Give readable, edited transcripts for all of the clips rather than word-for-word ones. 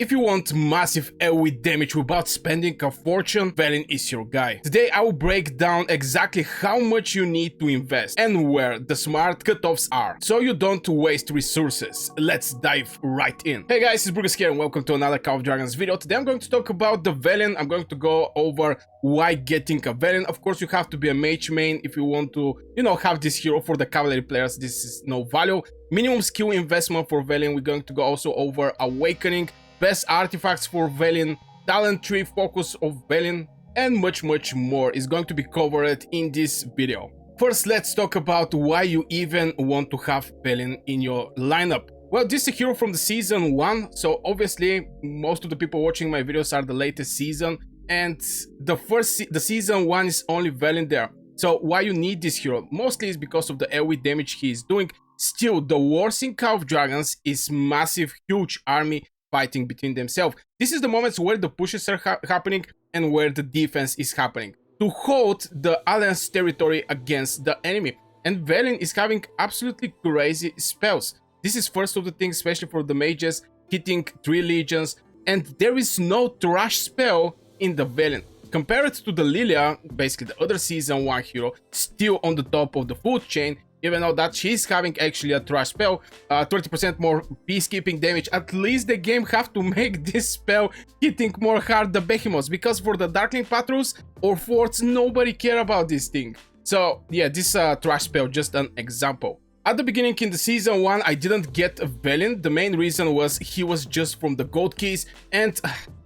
If you want massive AoE damage without spending a fortune, Velyn is your guy. Today I will break down exactly how much you need to invest and where the smart cutoffs are, so you don't waste resources. Let's dive right in. Hey guys, it's Brugus here and welcome to another Call of Dragons video. Today I'm going to talk about the Velyn. I'm going to go over why getting a Velyn. Of course, you have to be a mage main if you want to, have this hero. For the cavalry players, this is no value. Minimum skill investment for Velyn. We're going to go also over Awakening, best artifacts for Velyn, talent tree focus of Velyn, and much more is going to be covered in this video. First, let's talk about why you even want to have Velyn in your lineup. Well, this is a hero from the season 1, so obviously most of the people watching my videos are the latest season, and the season 1 is only Velyn there. So why you need this hero? Mostly is because of the AoE damage he is doing. Still, the wars in Call of Dragons is massive, huge army fighting between themselves. This is the moments where the pushes are happening and where the defense is happening to hold the alliance territory against the enemy. And Velyn is having absolutely crazy spells. This is first of the things, especially for the mages, hitting 3 legions, and there is no trash spell in the Velyn. Compared to the Lilia, basically the other season 1 hero, still on the top of the food chain, even though that she's having actually a trash spell, 30% more peacekeeping damage. At least the game have to make this spell hitting more hard the behemoths, because for the Darkling Patrols or forts, nobody care about this thing. So yeah, this trash spell, just an example. At the beginning in the season 1, I didn't get Velyn. The main reason was he was just from the gold keys, and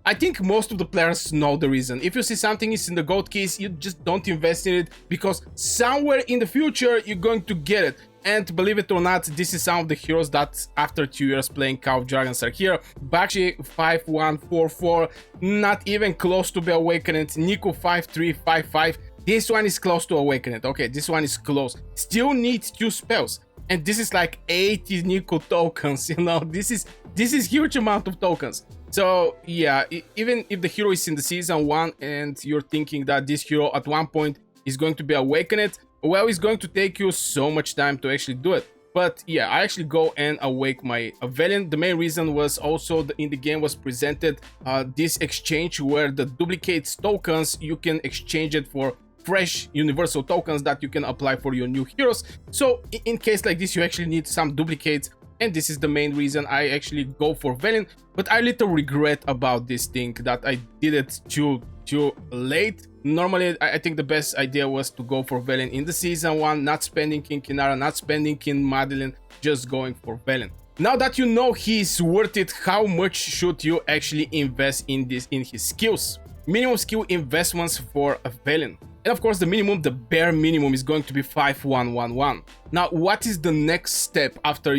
I think most of the players know the reason. If you see something is in the gold keys, you just don't invest in it, because somewhere in the future you're going to get it. And believe it or not, this is some of the heroes that after 2 years playing Call of Dragons are here. Bakshi 5144, not even close to be Awakened. Nico 5355. This one is close to Awakened. Okay, this one is close. Still needs 2 spells. And this is like 80 Nico tokens, this is huge amount of tokens. So yeah, even if the hero is in the season 1 and you're thinking that this hero at one point is going to be Awakened, well, it's going to take you so much time to actually do it. But yeah, I actually go and awake my Velyn. The main reason was also in the game was presented this exchange where the duplicates tokens, you can exchange it for fresh universal tokens that you can apply for your new heroes. So in case like this, you actually need some duplicates, and this is the main reason I actually go for Velyn. But I little regret about this thing that I did it too late. Normally, I think the best idea was to go for Velyn in the season 1, not spending in Kinara, not spending in Madeline, just going for Velyn. Now that you know he's worth it, how much should you actually invest in his skills? Minimum skill investments for a Velyn. And of course, the bare minimum is going to be 5111. Now, what is the next step after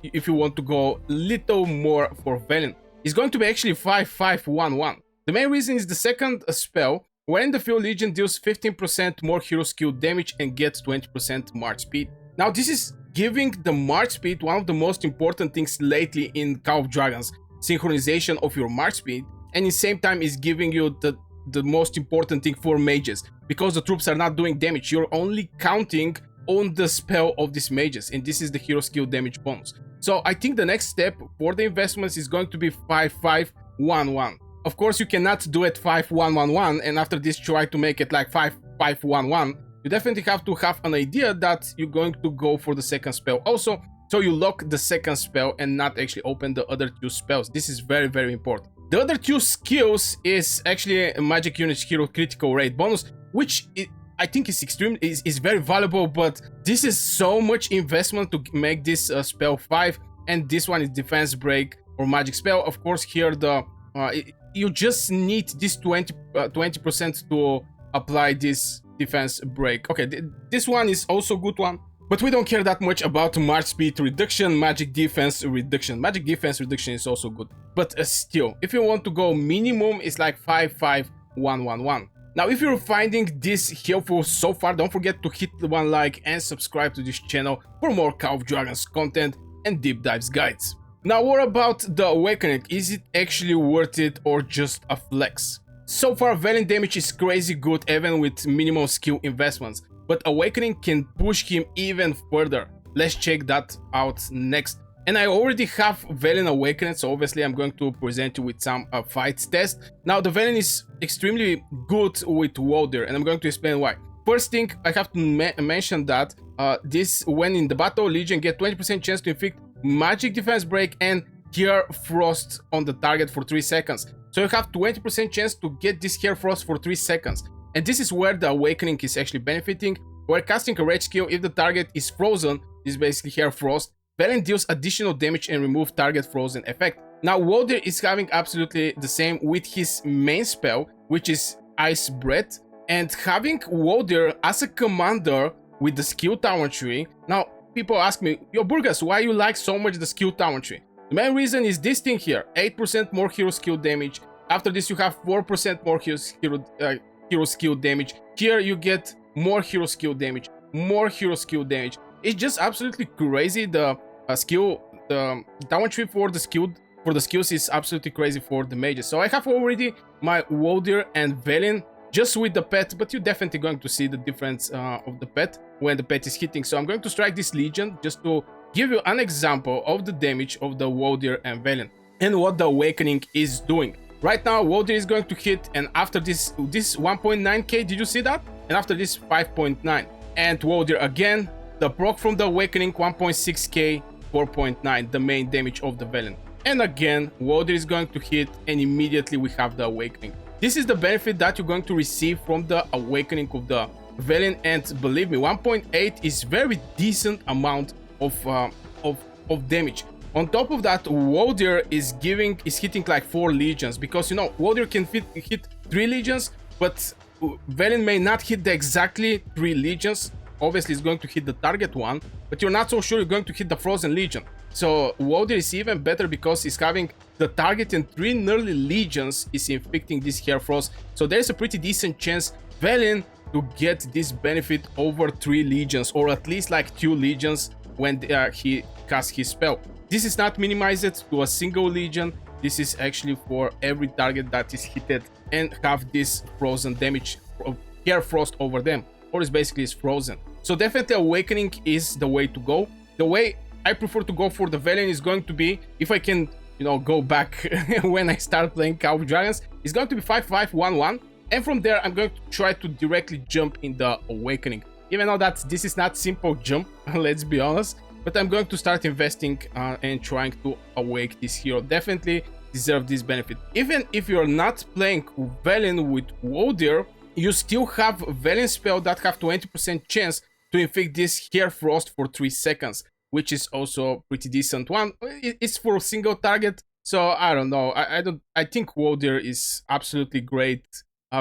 if you want to go little more for Velyn? It's going to be actually 5511. The main reason is the second spell, when the field legion deals 15% more hero skill damage and gets 20% march speed. Now, this is giving the march speed one of the most important things lately in Call of Dragons, synchronization of your march speed, and in the same time is giving you the most important thing for mages, because the troops are not doing damage. You're only counting on the spell of these mages, and this is the hero skill damage bonus. So I think the next step for the investments is going to be 5511. Of course, you cannot do it 5111 and after this try to make it like 5511. You definitely have to have an idea that you're going to go for the second spell also, so you lock the second spell and not actually open the other 2 spells. This is very important. The other 2 skills is actually a magic unit hero critical rate bonus, which I think is very valuable, but this is so much investment to make this spell 5, and this one is defense break or magic spell. Of course, here you just need this 20% to apply this defense break. Okay, this one is also good one, but we don't care that much about march speed reduction, magic defense reduction. Magic defense reduction is also good, but still, if you want to go minimum, it's like 55111. Now, if you're finding this helpful so far, don't forget to hit the one like and subscribe to this channel for more Call of Dragons content and deep dives guides. Now, what about the Awakening? Is it actually worth it or just a flex? So far, Velyn damage is crazy good even with minimal skill investments, but Awakening can push him even further. Let's check that out next. And I already have Velyn Awakened, so obviously I'm going to present you with some fights test. Now the Velyn is extremely good with Water, and I'm going to explain why. First thing, I have to mention that this, when in the battle, Legion get 20% chance to inflict magic defense break and Hair Frost on the target for 3 seconds. So you have 20% chance to get this Hair Frost for 3 seconds. And this is where the Awakening is actually benefiting. Where casting a rage skill, if the target is frozen, this is basically Hair Frost, Velyn deals additional damage and remove target frozen effect. Now Water is having absolutely the same with his main spell, which is Ice Breath, and having Water as a commander with the skill tower tree. Now people ask me, yo Burgas, why you like so much the skill tower tree? The main reason is this thing here, 8% more hero skill damage. After this you have 4% more hero skill damage. Here you get more hero skill damage, more hero skill damage. It's just absolutely crazy. The the tower tree for the skills is absolutely crazy for the mages. So I have already my Water and Velyn just with the pet, but you're definitely going to see the difference of the pet when the pet is hitting. So I'm going to strike this Legion just to give you an example of the damage of the Water and Velyn and what the Awakening is doing. Right now, Water is going to hit, and after this 1.9k, did you see that? And after this 5.9. And Water again, the proc from the Awakening 1.6k, 4.9, the main damage of the Velyn. And again, Water is going to hit, and immediately we have the Awakening. This is the benefit that you're going to receive from the Awakening of the Velyn, and believe me, 1.8 is very decent amount of damage. On top of that, Water is hitting like 4 legions, because you know Water can hit 3 legions, but Velyn may not hit the exactly 3 legions. Obviously it's going to hit the target one, but you're not so sure you're going to hit the frozen legion. So Water is even better because it's having the target and 3 nearly legions is inflicting this Hair Frost. So there's a pretty decent chance Velyn to get this benefit over 3 legions, or at least like 2 legions when he casts his spell. This is not minimized to a single legion. This is actually for every target that is hit and have this frozen damage of Hair Frost over them, or is basically is frozen. So definitely Awakening is the way to go. The way I prefer to go for the Velyn is going to be, if I can, you know, go back when I start playing Call of Dragons, it's going to be 5-5-1-1, and from there I'm going to try to directly jump in the Awakening. Even though that this is not simple jump, let's be honest, but I'm going to start investing and trying to awake this hero. Definitely deserve this benefit. Even if you're not playing Velyn with Water, you still have Velyn spell that have 20% chance to inflict this Hair Frost for 3 seconds, which is also a pretty decent one. It's for a single target, so I don't know. I think Water is absolutely great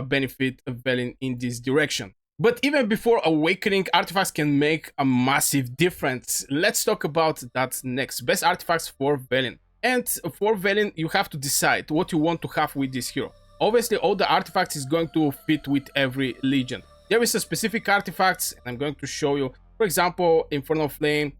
benefit of Velyn in this direction. But even before Awakening, artifacts can make a massive difference. Let's talk about that next. Best artifacts for Velyn. And for Velyn, you have to decide what you want to have with this hero. Obviously, all the artifacts is going to fit with every legion. There is a specific artifacts, and I'm going to show you. For example, Infernal Flame,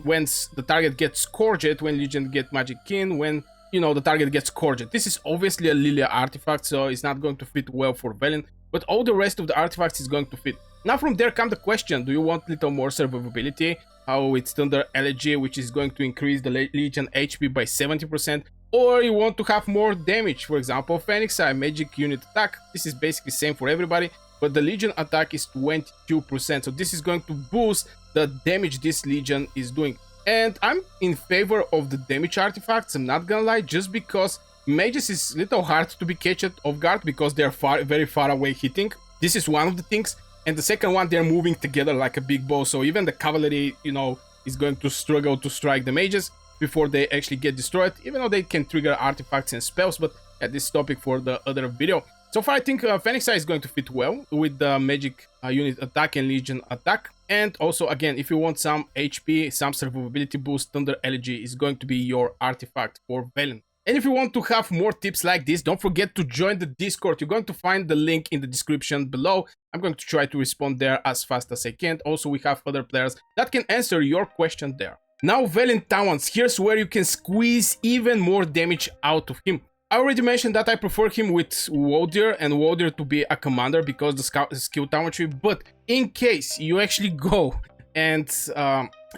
when the target gets scourged, when legion get magic kin, when you know the target gets scourged. This is obviously a Lilia artifact, so it's not going to fit well for Velyn, but all the rest of the artifacts is going to fit. Now from there comes the question, do you want little more survivability? How it's Thunder Elegy, which is going to increase the legion HP by 70%, or you want to have more damage, for example, Phoenix Eye, magic unit attack. This is basically same for everybody, but the legion attack is 22%, so this is going to boost the damage this legion is doing. And I'm in favor of the damage artifacts, I'm not gonna lie, just because mages is a little hard to be catched off guard because they're very far away hitting. This is one of the things. And the second one, they're moving together like a big bow, so even the cavalry, you know, is going to struggle to strike the mages before they actually get destroyed, even though they can trigger artifacts and spells. But yeah, this topic for the other video. So far, I think Phoenix Eye is going to fit well with the magic unit attack and legion attack. And also, again, if you want some HP, some survivability boost, Thunder Elegy is going to be your artifact for Velyn. And if you want to have more tips like this, don't forget to join the Discord. You're going to find the link in the description below. I'm going to try to respond there as fast as I can. Also, we have other players that can answer your question there. Now, Velyn Talents. Here's where you can squeeze even more damage out of him. I already mentioned that I prefer him with Water and Water to be a commander because the skill talent tree. But in case you actually go and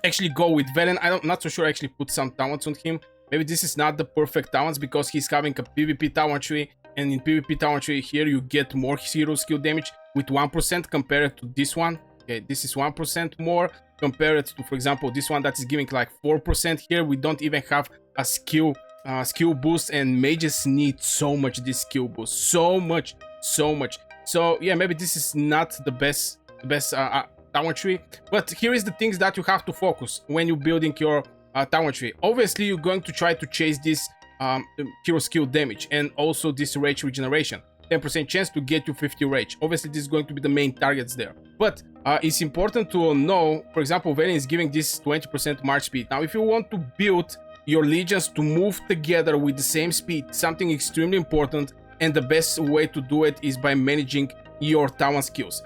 actually go with Velyn. I'm not so sure I actually put some talents on him. Maybe this is not the perfect talents because he's having a PvP talent tree, and in PvP talent tree here you get more hero skill damage with 1% compared to this one. Okay, this is 1% more compared to, for example, this one that is giving like 4%. Here we don't even have a skill boost, and mages need so much this skill boost, so much. So yeah, maybe this is not the best talent tree, but here is the things that you have to focus when you're building your talent tree. Obviously you're going to try to chase this hero skill damage and also this rage regeneration. 10% chance to get you 50 rage. Obviously this is going to be the main targets there, but it's important to know, for example, Velyn is giving this 20% march speed. Now if you want to build your legions to move together with the same speed, something extremely important, and the best way to do it is by managing your talent skills.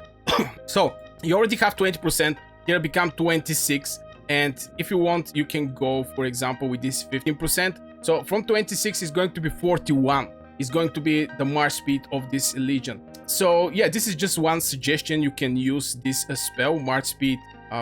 So you already have 20%, here become 26, and if you want you can go, for example, with this 15%. So from 26 is going to be 41, is going to be the march speed of this legion. So yeah, this is just one suggestion. You can use this spell march speed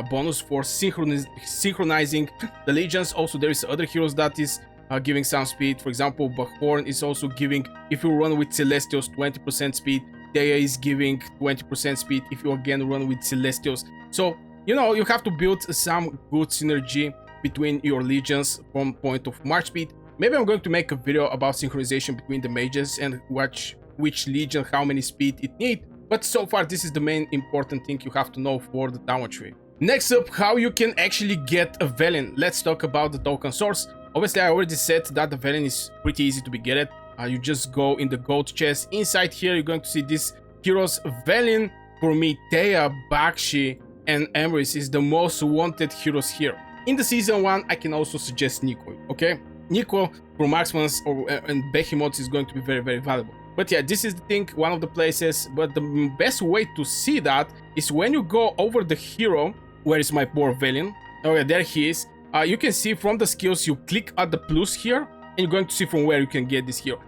bonus for synchronizing the legions. Also there is other heroes that is giving some speed. For example, Bahorn is also giving, if you run with Celestials, 20% speed. Dea is giving 20% speed if you again run with Celestials. So you know, you have to build some good synergy between your legions from point of march speed. Maybe I'm going to make a video about synchronization between the mages and watch which legion how many speed it needs, but so far this is the main important thing you have to know for the talent tree. Next up, how you can actually get a Velyn. Let's talk about the token source. Obviously I already said that the Velyn is pretty easy to be get it. You just go in the gold chest. Inside here you're going to see these heroes. Velyn, Prometheia, Bakshi and Emrys is the most wanted heroes here. In the season 1 I can also suggest Nico, okay? Nico for marksmans and behemoths is going to be very valuable. But yeah, this is the thing, one of the places, but the best way to see that is when you go over the hero. Where is my poor Velyn? Oh yeah, there he is. You can see from the skills, you click at the plus here and you're going to see from where you can get this hero.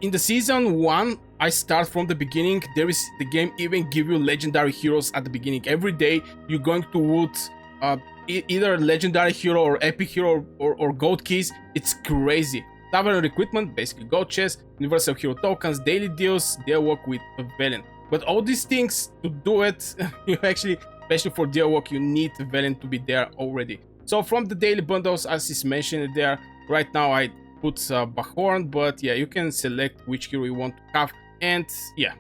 In the season 1 I start from the beginning. There is the game even give you legendary heroes at the beginning. Every day you're going to loot either legendary hero or epic hero or gold keys. It's crazy. Tavern equipment, basically gold chest, universal hero tokens, daily deals. They work with Velyn. But all these things, to do it, you actually, especially for deal work, you need Velyn to be there already. So from the daily bundles, as is mentioned there, right now I put Bahorn, but yeah, you can select which hero you want to have, and yeah,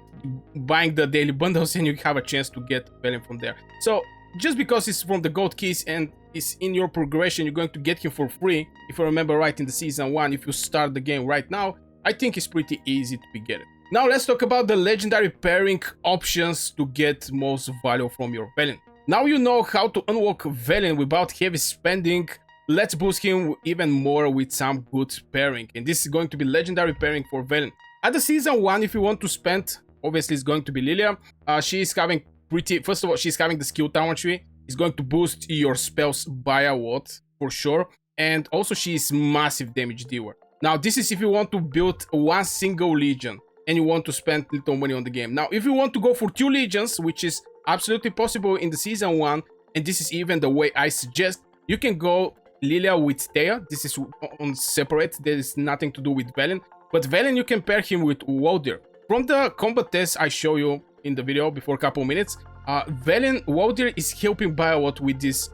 buying the daily bundles and you have a chance to get Velyn from there. So just because it's from the gold keys and it's in your progression, you're going to get him for free. If I remember right, in the season 1, if you start the game right now, I think it's pretty easy to be get it. Now let's talk about the legendary pairing options to get most value from your Velyn. Now you know how to unlock Velyn without heavy spending. Let's boost him even more with some good pairing, and this is going to be legendary pairing for Velyn. At the season 1, if you want to spend, obviously it's going to be Lilia. She is having first of all, she's having the skill talent tree. It's going to boost your spells by a lot for sure, and also she is massive damage dealer. Now this is if you want to build one single legion and you want to spend little money on the game. Now if you want to go for 2 legions, which is absolutely possible in the season 1, and this is even the way I suggest, you can go Lilia with Thea. This is on separate, there is nothing to do with Velyn, but Velyn you can pair him with Wodir. From the combat test I show you in the video before a couple minutes, Wodir is helping by a lot with this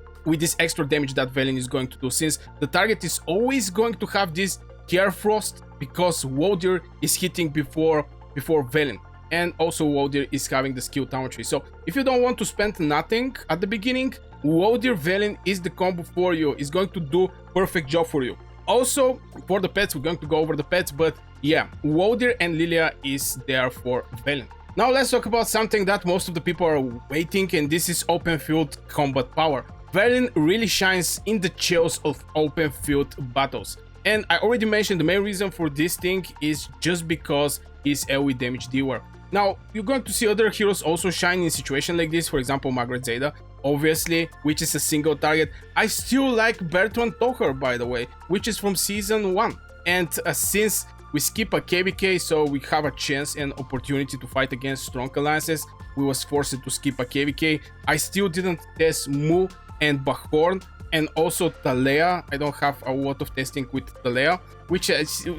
extra damage that Velyn is going to do, since the target is always going to have this Care Frost, because Wodir is hitting before Velyn, and also Wodir is having the skill talent tree. So if you don't want to spend nothing at the beginning, Wodir Velyn is the combo for you. It's going to do perfect job for you. Also for the pets, we're going to go over the pets, but yeah, Wodir and Lilia is there for Velyn. Now let's talk about something that most of the people are waiting, and this is open field combat power. Velyn really shines in the chills of open field battles. And I already mentioned the main reason for this thing is just because he's AoE damage dealer. Now, you're going to see other heroes also shine in situations like this, for example, Margaret Zeta, obviously, which is a single target. I still like Bertrand Tocher, by the way, which is from season 1. And since we skip a KVK, so we have a chance and opportunity to fight against strong alliances, we was forced to skip a KVK. I still didn't test Mu and Bahorn, and also Talea. I don't have a lot of testing with Talea, which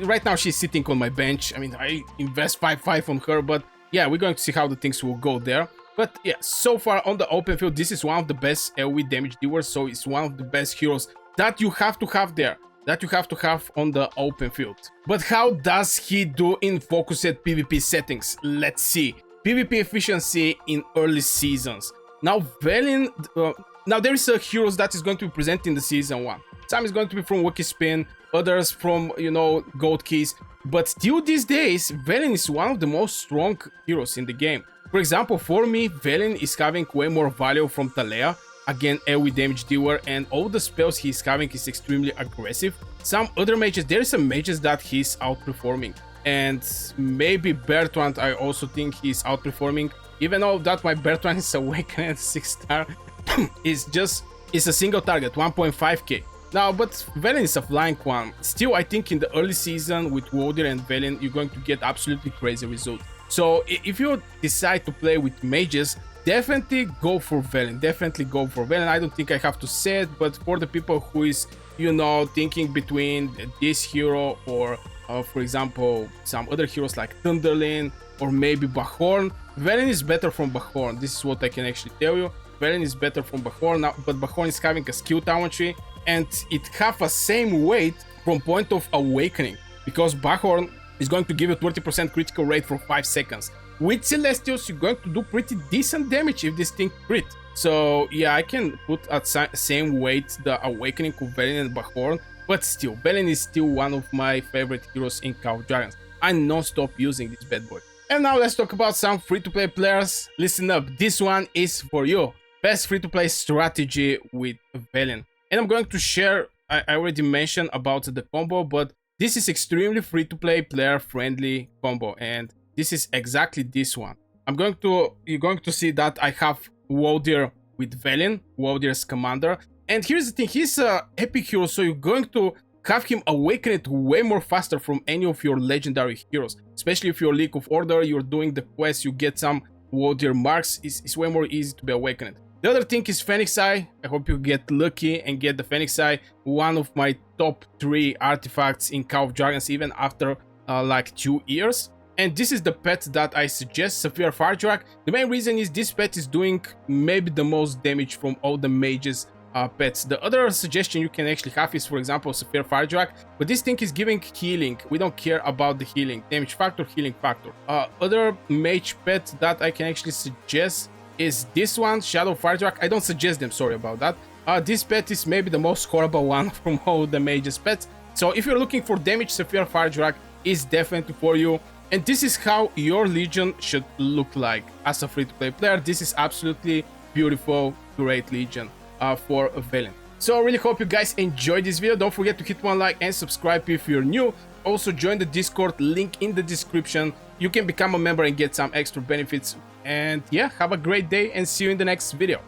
right now she's sitting on my bench. I mean, I invest 5-5 on her, but yeah, we're going to see how the things will go there. But yeah, so far on the open field, this is one of the best AoE damage dealers, so it's one of the best heroes that you have to have there, that you have to have on the open field. But how does he do in focused PvP settings? Let's see. PvP efficiency in early seasons. Now Velyn, now there is a heroes that is going to be present in the season 1. Some is going to be from Wiki Spin, others from, you know, Gold Keys. But still these days, Velyn is one of the most strong heroes in the game. For example, for me, Velyn is having way more value from Talea. Again, AoE damage dealer, and all the spells he's having is extremely aggressive. Some other mages, there are some mages that he's outperforming. And maybe Bertrand, I also think he's outperforming. Even though that my Bertrand is Awaken at 6-star, it's a single target, 1.5k. Now, but Velyn is a flying one. Still, I think in the early season with Wodir and Velyn, you're going to get absolutely crazy results. So if you decide to play with mages, definitely go for Velyn. Definitely go for Velyn. I don't think I have to say it, but for the people who is, you know, thinking between this hero or, for example, some other heroes like Thunderlin or maybe Bahorn, Velyn is better from Bahorn. This is what I can actually tell you. Velyn is better from Bahorn, now, but Bahorn is having a skill talent tree, and it have a same weight from point of awakening, because Bahorn is going to give you 20% critical rate for 5 seconds. With Celestials, you're going to do pretty decent damage if this thing crit. So yeah, I can put at same weight the awakening of Velyn and Bahorn, but still, Velyn is still one of my favorite heroes in Call of Dragons. I non-stop using this bad boy. And now let's talk about some free-to-play players. Listen up, this one is for you. Best free-to-play strategy with Velyn. And I'm going to share, I already mentioned about the combo, but this is extremely free-to-play, player-friendly combo, and this is exactly this one. You're going to see that I have Wodir with Velyn, Wodir's commander. And here's the thing, he's a epic hero, so you're going to have him awaken it way more faster from any of your legendary heroes. Especially if you're League of Order, you're doing the quest, you get some Wodir marks, it's way more easy to be awakened. The other thing is Phoenix Eye. I hope you get lucky and get the Phoenix Eye, one of my top 3 artifacts in Call of Dragons, even after like 2 years. And this is the pet that I suggest, Sapphire Firedrak. The main reason is this pet is doing maybe the most damage from all the mages pets. The other suggestion you can actually have is, for example, Sapphire Firedrak, but this thing is giving healing. We don't care about the healing, damage factor, healing factor. Other mage pet that I can actually suggest is this one, Shadow Firedrak. I don't suggest them, sorry about that. This pet is maybe the most horrible one from all the mages pets. So if you're looking for damage, Sapphire Firedrak is definitely for you. And this is how your legion should look like as a free-to-play player. This is absolutely beautiful, great legion for Velyn. So I really hope you guys enjoyed this video. Don't forget to hit one like and subscribe if you're new. Also join the Discord, link in the description. You can become a member and get some extra benefits. And yeah, have a great day and see you in the next video.